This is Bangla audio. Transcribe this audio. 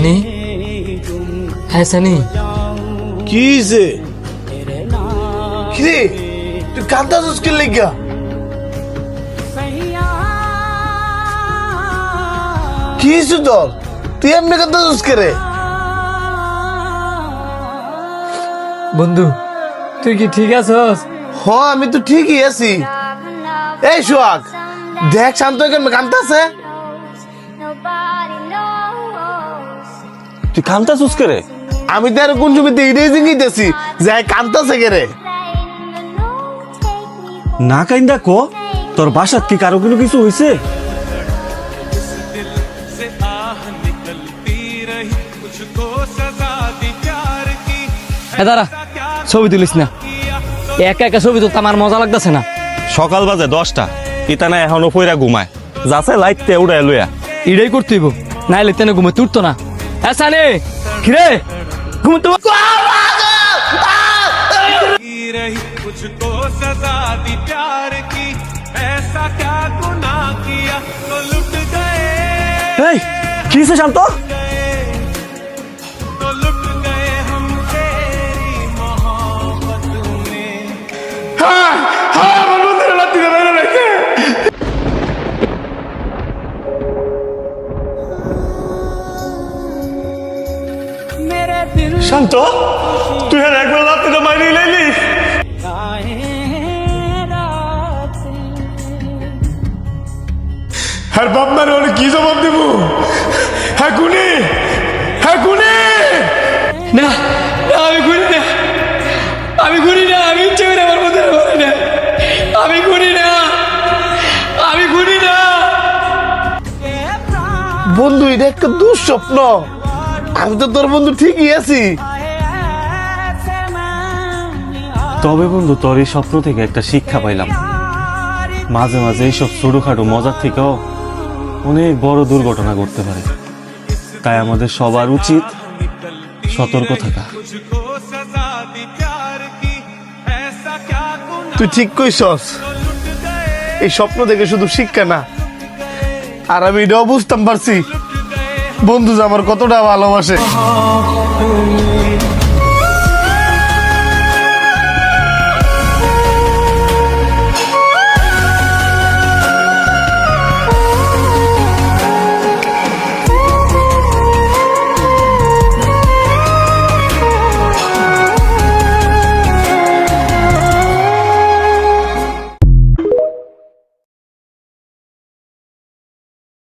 সানি, হ্যাঁ সানি, কি যে কিরে তুই কাঁদতাছিস কি লাগা? কি হইছে তোর? তুই এমনি কাঁদতাছিস কে রে? বন্ধু তুই কি ঠিক আছস? হ আমি তো ঠিকই আছি। এই সোহাগ দেখ শান্ত কেন কাঁদতাছে। তুই কান্তাছিস কে রে? আমি তো আর কোন জমিতে এটাই জিঙ্গিতেছি যে কাঁদতাছে কে রে। না কাইন্দা কো, তোর বাসাত কি কারো কোনো কিছু হইছে? দাঁড়া, ছবি তুলিস না, একা একা ছবি তুলতে আমার মজা লাগতেছে না। সকাল বাজে 10টা, ইতানা এখনো পইরা ঘুমায়, যাচ্ছে লাইটতে উড়াই লইয়া। এটাই করতে হইব, নাইলে তেনে ঘুমে তুলতো না। হ্যাঁ সানি, কিরে ঘুমে তো मुझको सजा दी प्यार की ऐसा क्या गुनाह किया तो लुट गए এই কি হইছে শান্ত? तो लुट गए हम तेरी मोहब्बत में मेरे दिल শান্ত তুই আর একবার রাত্রিটা মাইরি লাইলি? আর বাপমার ওর কি জবাব দেব? হ্যাঁ গুনি, হ্যাঁ গুনি। না না, আমি ঘুরি না, আমি ঘুরি না, আমি ইচ্ছে করে আমার মধ্যে ঘুরি না, আমি ঘুরি না, আমি ঘুরি না। বন্ধু এটা একটা দুঃস্বপ্ন, আমি তো তোর বন্ধু ঠিকই আছি। তবে বন্ধু তোর এই স্বপ্ন থেকে একটা শিক্ষা পাইলাম, মাঝে মাঝে এইসব ছোটখাটো মজার থেকেও অনেক বড় দুর্ঘটনা ঘটতে পারে। তাই আমাদের সবার উচিত সতর্ক থাকা। मुझको सजा दी प्यार की ऐसा क्या गुनाह তুই ঠিক কইছস, এই স্বপ্ন থেকে শুধু শিক্ষা না, আর আমি এটাও বুঝতাম পারছি বন্ধু যে আমার কতটা ভালোবাসে।